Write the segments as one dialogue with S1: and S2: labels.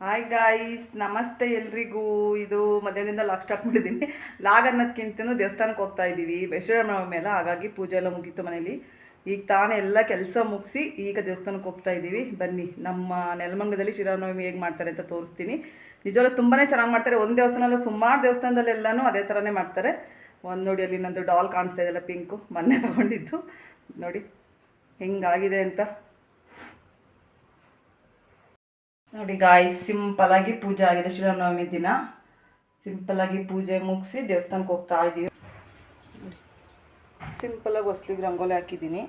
S1: Hi guys, ನಮಸ್ತೆ ಎಲ್ರಿಗೂ. ಇದು ಮಧ್ಯಾಹ್ನದಿಂದ ಲಾಗ್ ಸ್ಟಾರ್ಟ್ ಮಾಡಿದ್ದೀನಿ. ಲಾಗ್ ಅನ್ನೋದಕ್ಕಿಂತನೂ ದೇವಸ್ಥಾನಕ್ಕೆ ಹೋಗ್ತಾ ಇದ್ದೀವಿ, ಶ್ರೀರಾಮನವಮಿ ಎಲ್ಲ. ಹಾಗಾಗಿ ಪೂಜೆ ಎಲ್ಲ ಮುಗೀತು ಮನೇಲಿ. ಈಗ ತಾನೇ ಎಲ್ಲ ಕೆಲಸ ಮುಗಿಸಿ ಈಗ ದೇವಸ್ಥಾನಕ್ಕೆ ಹೋಗ್ತಾ ಇದ್ದೀವಿ. ಬನ್ನಿ, ನಮ್ಮ ನೆಲಮಂಗಲದಲ್ಲಿ ಶ್ರೀರಾಮನವಮಿ ಹೇಗೆ ಮಾಡ್ತಾರೆ ಅಂತ ತೋರಿಸ್ತೀನಿ. ನಿಜವಾಗ್ಲೂ ತುಂಬಾ ಚೆನ್ನಾಗಿ ಮಾಡ್ತಾರೆ. ಒಂದು ದೇವಸ್ಥಾನದಲ್ಲ, ಸುಮಾರು ದೇವಸ್ಥಾನದಲ್ಲೆಲ್ಲನೂ ಅದೇ ಥರನೇ ಮಾಡ್ತಾರೆ. ಒಂದು ನೋಡಿ, ಅಲ್ಲಿ ನಂದು ಡಾಲ್ ಕಾಣಿಸ್ತಾ ಇದೆಯಲ್ಲ, ಪಿಂಕು, ಮೊನ್ನೆ ತೊಗೊಂಡಿದ್ದು. ನೋಡಿ ಹೆಂಗಾಗಿದೆ ಅಂತ. ನೋಡಿ ಗಾಯ್ಸ್, ಸಿಂಪಲಾಗಿ ಪೂಜೆ ಆಗಿದೆ. ಶ್ರೀರಾಮನವಮಿ ದಿನ ಸಿಂಪಲಾಗಿ ಪೂಜೆ ಮುಗಿಸಿ ದೇವಸ್ಥಾನಕ್ಕೆ ಹೋಗ್ತಾ ಇದ್ದೀವಿ. ಸಿಂಪಲಾಗಿ ಹೊಸ್ಲಿಗೆ ರಂಗೋಲಿ ಹಾಕಿದ್ದೀನಿ.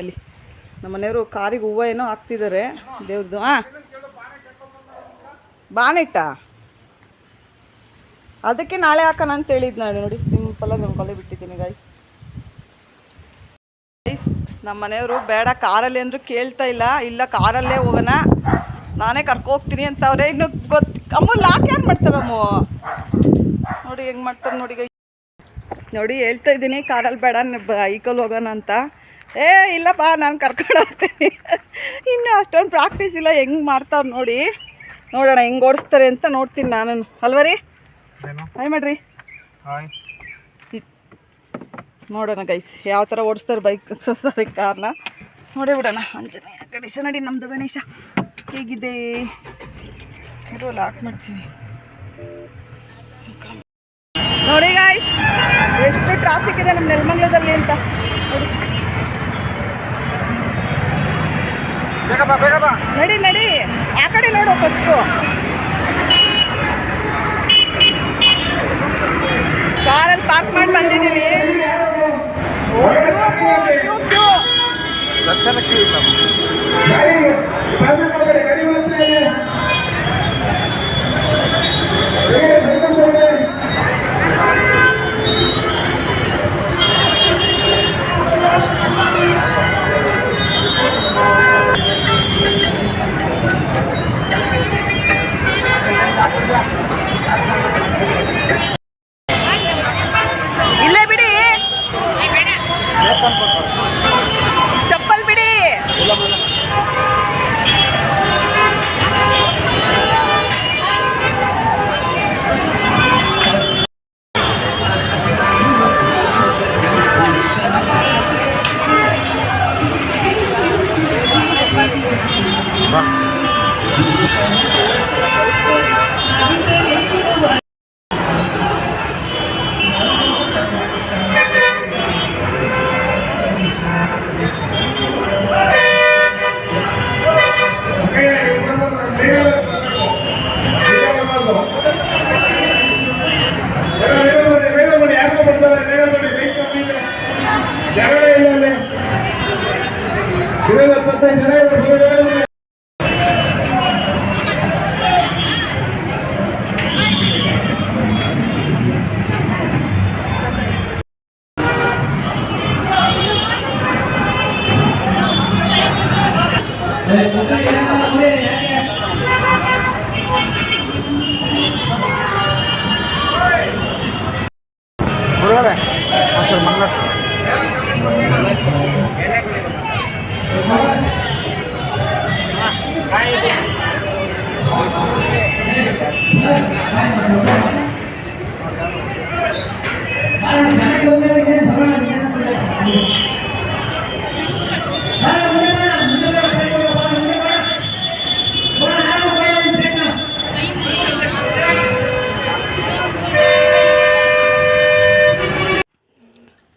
S1: ಅಲ್ಲಿ ನಮ್ಮ ಮನೆಯವರು ಕಾರಿಗೆ ಹೂವು ಏನೋ ಹಾಕ್ತಿದ್ದಾರೆ ದೇವ್ರದ್ದು. ಬಾನೆಟ್ಟ ಅದಕ್ಕೆ ನಾಳೆ ಹಾಕೋಣ ಅಂತ ಹೇಳಿದ್ದು ನಾನು. ನೋಡಿ ಸಿಂಪಲಾಗಿ ರಂಗೋಲಿ ಬಿಟ್ಟಿದ್ದೀನಿ ಗಾಯ್ಸ್. ನಮ್ಮ ಮನೆಯವರು ಬೇಡ ಕಾರಲ್ಲಿ ಅಂದರೂ ಕೇಳ್ತಾ ಇಲ್ಲ ಕಾರಲ್ಲೇ ಹೋಗೋಣ, ನಾನೇ ಕರ್ಕೋಗ್ತೀನಿ ಅಂತ ಅವ್ರೆ. ಇನ್ನು ಅಮ್ಮ ಲಾಕ್ ಯಾರು ಮಾಡ್ತಾರಮ್ಮ? ನೋಡಿ ಹೆಂಗೆ ಮಾಡ್ತಾರೆ ನೋಡಿ ಹೇಳ್ತಾ ಇದ್ದೀನಿ, ಕಾರಲ್ಲಿ ಬೇಡ ಬೈಕಲ್ಲಿ ಹೋಗೋಣ ಅಂತ. ಇಲ್ಲಪ್ಪ, ನಾನು ಕರ್ಕೊಂಡು ಹೋಗ್ತೀನಿ. ಇನ್ನು ಅಷ್ಟೊಂದು ಪ್ರಾಕ್ಟೀಸ್ ಇಲ್ಲ, ಹೆಂಗೆ ಮಾಡ್ತಾವ್ರು ನೋಡಿ. ನೋಡೋಣ ಹೆಂಗೆ ಓಡಿಸ್ತಾರೆ ಅಂತ ನೋಡ್ತೀನಿ ನಾನು. ಅಲ್ವ ರೀ? ಹಾಯ್ ಮಾಡ್ರಿ. ನೋಡೋಣ ಗೈಸ್ ಯಾವ ಥರ ಓಡಿಸ್ತಾರೆ ಬೈಕ್, ಸಾರಿ ಕಾರ್ನ. ನೋಡಿ ಬಿಡೋಣ. ಆಂಜನೇಯ ಗಣೇಶ ನೋಡಿ, ನಮ್ಮದು ಗಣೇಶ ಹೇಗಿದೆ ಇದು ಲಾಕ್ ಮಾಡ್ತೀನಿ. ನೋಡಿ ಗಾಯ್ಸ್, ಎಷ್ಟು ಟ್ರಾಫಿಕ್ ಇದೆ ನಮ್ಮ ನೆಲಮಂಗಲದಲ್ಲಿ ಅಂತ ನೋಡಿ. ನಡಿ ನಡಿ, ಆ ಕಡೆ ನೋಡು ಫಸ್ಟು. ಕಾರಲ್ಲಿ ಪಾರ್ಕ್ ಮಾಡಿ ಬಂದಿದ್ದೀವಿ.
S2: ದರ್ಶನಕ್ಕೆ
S1: ಇಲ್ಲೇ ಬಿಡಿ, ಚಪ್ಪಲ್ ಬಿಡಿ.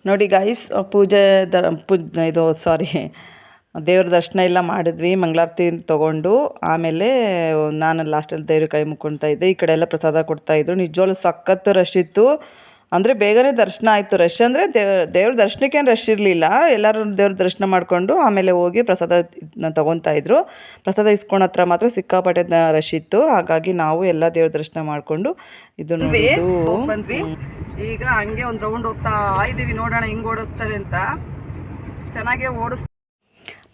S1: ನೋಡಿ ಗಾಯ್ಸ್, ಇದು ದೇವ್ರ ದರ್ಶನ ಎಲ್ಲ ಮಾಡಿದ್ವಿ. ಮಂಗಳಾರತಿ ತೊಗೊಂಡು ಆಮೇಲೆ ನಾನು ಲಾಸ್ಟಲ್ಲಿ ದೇವ್ರ ಕೈ ಮುಕ್ಕೊಳ್ತಾ ಇದ್ದೆ. ಈ ಕಡೆ ಎಲ್ಲ ಪ್ರಸಾದ ಕೊಡ್ತಾಯಿದ್ರು. ನಿಜವಾಗ್ಲೂ ಸಖತ್ತು ರಶ್ ಇತ್ತು. ಅಂದರೆ ಬೇಗನೆ ದರ್ಶನ ಆಯಿತು. ರಶ್ ಅಂದರೆ ದೇವ್ರ ದರ್ಶನಕ್ಕೇನು ರಶ್ ಇರಲಿಲ್ಲ. ಎಲ್ಲರೂ ದೇವ್ರ ದರ್ಶನ ಮಾಡಿಕೊಂಡು ಆಮೇಲೆ ಹೋಗಿ ಪ್ರಸಾದ ತೊಗೊತಾಯಿದ್ರು. ಪ್ರಸಾದ ಇಸ್ಕೊಳೋ ಹತ್ರ ಮಾತ್ರ ಸಿಕ್ಕಾಪಟ್ಟೆ ರಶ್ ಇತ್ತು. ಹಾಗಾಗಿ ನಾವು ಎಲ್ಲ ದೇವ್ರ ದರ್ಶನ ಮಾಡಿಕೊಂಡು ಬಂದ್ವಿ. ಈಗ ಹಂಗೆ ಒಂದು ರೌಂಡ್ ಹೋಗ್ತಾ ಇದ್ದೀವಿ, ನೋಡೋಣ ಹೆಂಗೆ ಓಡಿಸ್ತಾರೆ ಅಂತ. ಚೆನ್ನಾಗೇ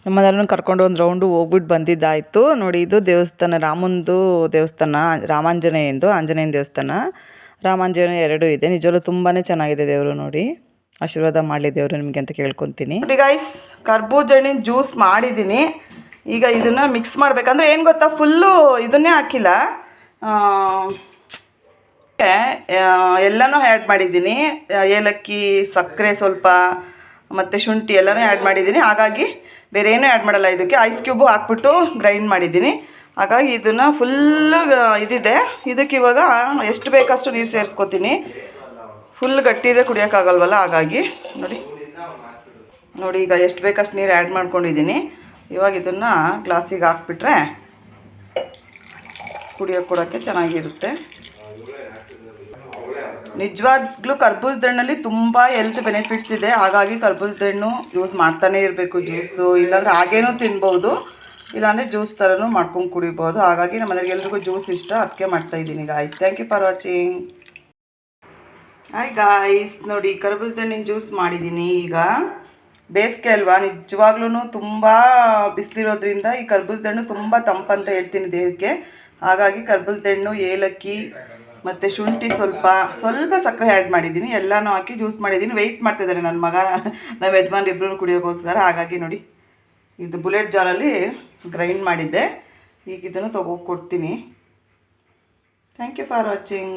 S1: ನಮ್ಮನೆಲ್ಲರೂ ಕರ್ಕೊಂಡು ಒಂದು ರೌಂಡು ಹೋಗ್ಬಿಟ್ಟು ಬಂದಿದ್ದಾಯಿತು. ನೋಡಿ, ಇದು ದೇವಸ್ಥಾನ, ರಾಮಂದು ದೇವಸ್ಥಾನ, ಆಂಜನೇಯನ ದೇವಸ್ಥಾನ. ರಾಮಾಂಜನೇಯ ಎರಡೂ ಇದೆ. ನಿಜವಲ್ಲೂ ತುಂಬಾ ಚೆನ್ನಾಗಿದೆ ದೇವರು. ನೋಡಿ, ಆಶೀರ್ವಾದ ಮಾಡಲಿ ದೇವರು ನಿಮಗೆ ಅಂತ ಕೇಳ್ಕೊತೀನಿ. ನೋಡಿ ಗಾಯ್ಸ್, ಕರ್ಬೂಜ ಹಣ್ಣಿನ ಜ್ಯೂಸ್ ಮಾಡಿದ್ದೀನಿ. ಈಗ ಇದನ್ನು ಮಿಕ್ಸ್ ಮಾಡಬೇಕಂದ್ರೆ ಏನು ಗೊತ್ತಾ, ಫುಲ್ಲು ಇದನ್ನೇ ಹಾಕಿಲ್ಲ, ಎಲ್ಲನೂ ಆ್ಯಡ್ ಮಾಡಿದ್ದೀನಿ. ಏಲಕ್ಕಿ, ಸಕ್ಕರೆ ಸ್ವಲ್ಪ ಮತ್ತು ಶುಂಠಿ ಎಲ್ಲನೂ ಆ್ಯಡ್ ಮಾಡಿದ್ದೀನಿ. ಹಾಗಾಗಿ ಬೇರೆ ಏನೂ ಆ್ಯಡ್ ಮಾಡಲ್ಲ. ಇದಕ್ಕೆ ಐಸ್ ಕ್ಯೂಬು ಹಾಕ್ಬಿಟ್ಟು ಗ್ರೈಂಡ್ ಮಾಡಿದ್ದೀನಿ. ಹಾಗಾಗಿ ಇದನ್ನು ಫುಲ್ಲು ಇದಿದೆ. ಇದಕ್ಕೆ ಇವಾಗ ಎಷ್ಟು ಬೇಕಷ್ಟು ನೀರು ಸೇರಿಸ್ಕೊತೀನಿ. ಫುಲ್ ಗಟ್ಟಿ ಇದ್ರೆ ಕುಡಿಯೋಕ್ಕಾಗಲ್ವಲ್ಲ, ಹಾಗಾಗಿ ನೋಡಿ ಈಗ ಎಷ್ಟು ಬೇಕಷ್ಟು ನೀರು ಆ್ಯಡ್ ಮಾಡ್ಕೊಂಡಿದ್ದೀನಿ. ಇವಾಗ ಇದನ್ನು ಗ್ಲಾಸಿಗೆ ಹಾಕ್ಬಿಟ್ರೆ ಕೊಡೋಕ್ಕೆ ಚೆನ್ನಾಗಿರುತ್ತೆ. ನಿಜವಾಗ್ಲೂ ಕರ್ಬೂಜದ ಹಣ್ಣಲ್ಲಿ ತುಂಬ ಹೆಲ್ತ್ ಬೆನಿಫಿಟ್ಸ್ ಇದೆ. ಹಾಗಾಗಿ ಕರ್ಬೂಜದ ಹಣ್ಣು ಯೂಸ್ ಮಾಡ್ತಾನೇ ಇರಬೇಕು. ಜ್ಯೂಸು ಇಲ್ಲಾಂದರೆ ಹಾಗೇನೂ ತಿನ್ಬೋದು, ಇಲ್ಲಾಂದರೆ ಜ್ಯೂಸ್ ಥರನೂ ಮಾಡ್ಕೊಂಡು ಕುಡಿಬೋದು. ಹಾಗಾಗಿ ನಮ್ಮ ಮನೆಗೆ ಎಲ್ರಿಗೂ ಜ್ಯೂಸ್ ಇಷ್ಟ, ಅದಕ್ಕೆ ಮಾಡ್ತಾಯಿದ್ದೀನಿ guys. Thank you for watching. Hi guys, ನೋಡಿ ಕರ್ಬೂಜದ ಹಣ್ಣಿನ ಜ್ಯೂಸ್ ಮಾಡಿದ್ದೀನಿ. ಈಗ ಬೇಸಿಗೆ ಅಲ್ವಾ, ನಿಜವಾಗ್ಲೂ ತುಂಬ ಬಿಸಿಲಿರೋದ್ರಿಂದ ಈ ಕರ್ಬೂಜದ ಹಣ್ಣು ತುಂಬ ತಂಪಂತ ಹೇಳ್ತೀನಿ ದೇಹಕ್ಕೆ. ಹಾಗಾಗಿ ಕರ್ಬೂಜದ ಹಣ್ಣು, ಏಲಕ್ಕಿ ಮತ್ತು ಶುಂಠಿ, ಸ್ವಲ್ಪ ಸಕ್ಕರೆ ಆ್ಯಡ್ ಮಾಡಿದ್ದೀನಿ. ಎಲ್ಲನೂ ಹಾಕಿ ಜ್ಯೂಸ್ ಮಾಡಿದ್ದೀನಿ. ವೆಯ್ಟ್ ಮಾಡ್ತಿದ್ದಾರೆ ನನ್ನ ಮಗ, ನಮ್ಮ ಯಜಮಾನ್ರು ಇಬ್ಬರೂ ಕುಡಿಯೋಕ್ಕೋಸ್ಕರ. ಹಾಗಾಗಿ ನೋಡಿ ಇದು ಬುಲೆಟ್ ಜಾರಲ್ಲಿ ಗ್ರೈಂಡ್ ಮಾಡಿದ್ದೆ. ಈಗ ಇದನ್ನು ಕೊಡ್ತೀನಿ. Thank you for watching.